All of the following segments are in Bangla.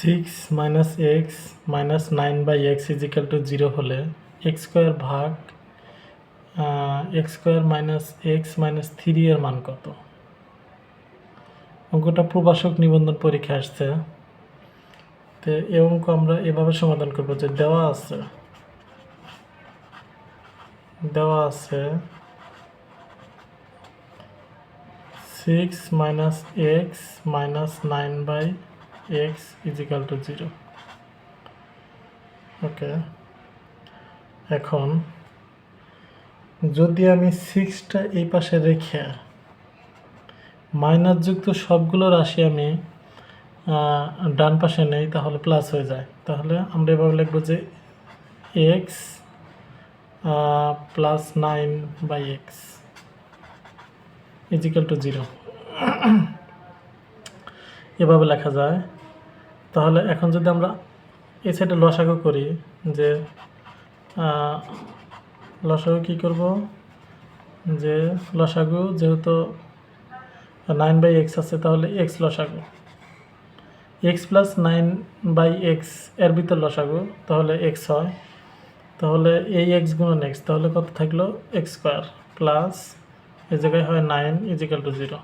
Six minus x minus 9/x is equal to 0 হলে এক্স স্কোয়ার ভাগ x square minus x minus 3 এর মান কত? অঙ্কটা প্রভাষক নিবন্ধন পরীক্ষা আসছে। তো এই অঙ্ক আমরা এভাবে সমাধান করব যে দেওয়া আছে 6 minus x minus 9/x is equal to 0। Okay, এখন যদি আমি 6টা এই পাশে রেখে মাইনাস যুক্ত সবগুলো রাশি আমি ডান পাশে নেই, তাহলে প্লাস হয়ে যায়। তাহলে আমরা এভাবে লিখব যে x plus 9/x is equal to 0, এভাবে লেখা যায়। তাহলে এখন যদি আমরা এই সাইডে লসাগু করি, যে লসাগু কী করব, যে লসাগু যেহেতু 9/x আছে, তাহলে এক্স লসাগু এক্স প্লাস 9/x এর ভিতর লসাগু, তাহলে এক্স হয়। তাহলে এই এক্স গুণন এক্স, তাহলে কত থাকলো এক্স স্কোয়ার প্লাস এই জায়গায় হয় 9 ইজিক্যাল টু 0।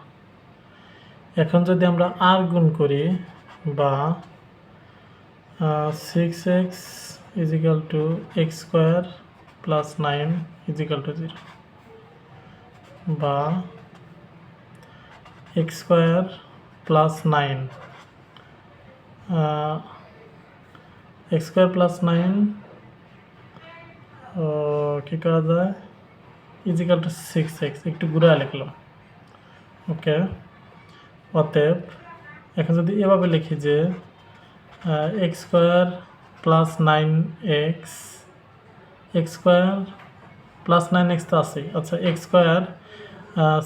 এখন যদি আমরা আর গুণ করি, বা 6x is equal to x square plus 9 is equal to 0, বা x square plus 9 x square plus 9 কী করা যায়, ইজিক্যাল টু 6x, একটু ঘুরে লিখলাম। ওকে, অতএব এখন যদি এভাবে লিখি যে x square plus 9x, x square plus 9x তো আছেই। আচ্ছা, এক্স স্কোয়ার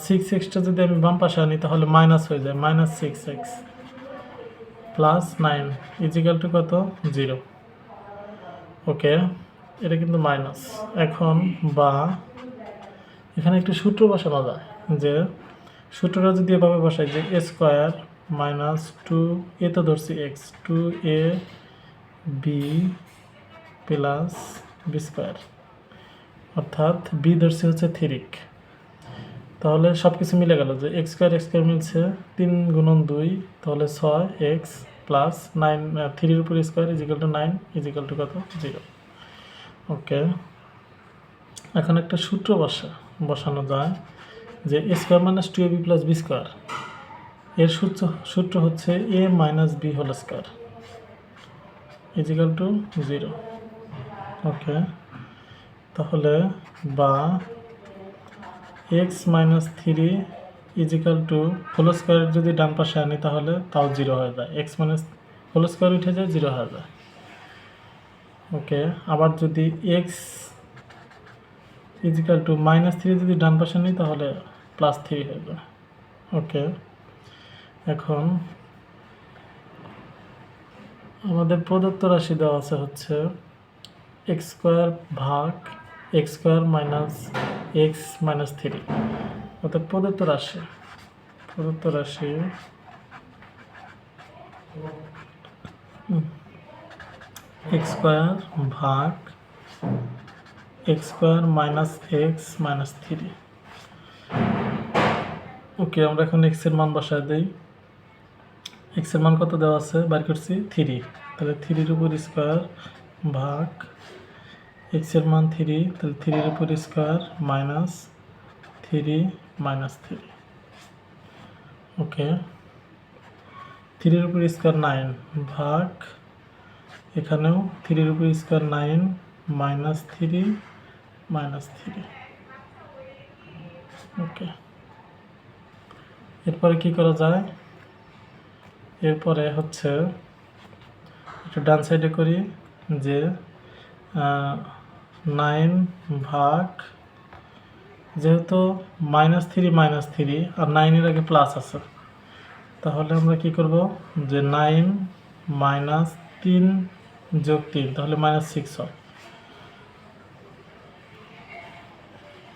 6xটা যদি আমি বাম পাশে আনি, তাহলে মাইনাস হয়ে যায়, minus 6x plus 9 is equal to কত 0। ওকে, এটা কিন্তু মাইনাস। এখন বা এখানে একটু সূত্র বসানো যায়, যে সূত্রটা যদি এভাবে বসাই যে এ স্কোয়ার মাইনাস 2a তো ধরছি x, 2ab plus b square, অর্থাৎ বি ধরছি হচ্ছে 3। তাহলে সব কিছু মিলে গেল, যে এক্স স্কোয়ার মিলছে 3 গুণন 2, তাহলে 6x প্লাস 9 3-এর উপর square equal to 9 is equal to কত 0। ওকে, এখন একটা সূত্র বসানো যায়, যে a square minus 2ab plus b square, এর সূত্র হচ্ছে a minus b whole square equal to 0। Okay, তাহলে বা x minus 3 equal to whole square যদি ডান পাশে আনি, তাহলে তাও 0 হয়ে যায়, এক্স মাইনাস হোল স্কোয়ার উঠে যায়, 0 হয়ে যায়। ওকে, আবার যদি এক্স ইজিক্যাল টু মাইনাস 3 যদি ডান পাশে নিই, তাহলে প্লাস 3 হয়ে যায়। ওকে, এখন আমাদের প্রদত্ত রাশি দেওয়া আছে হচ্ছে এক্স স্কোয়ার ভাগ x square minus x minus 3, অর্থাৎ প্রদত্ত রাশি এক্স স্কোয়ার ভাগ x square minus x minus 3। ওকে, আমরা এখন এক্স এর মান বসায় দিই। এক্স এর মান কত দেওয়া আছে, বার করছি 3, তাহলে 3-এর উপর স্কোয়ার ভাগ এক্স এর মান 3, তাহলে 3-এর উপর স্কোয়ার মাইনাস 3 মাইনাস 3। ওকে, 3-এর উপর স্কোয়ার 9 ভাগ এখানেও 3-এর উপর স্কোয়ার 9 মাইনাস 3 মাইনাস 3। ওকে, এরপরে কি করা যায়, এরপরে হচ্ছে একটু ডান সাইডে করি, যে 9 ভাগ, যেহেতু -3 আর 9-এর আগে প্লাস আছে, তাহলে আমরা কি করব, যে 9 মাইনাস 3 যোগ 3, তাহলে -6 হয়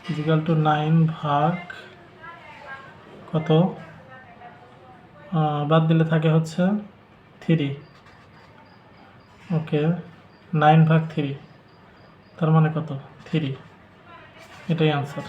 ইজিক্যাল টু 9 ভাগ কত, বাদ দিলে থাকে হচ্ছে 3, ওকে 9/3 তার মানে কত 3, এটাই আনসার।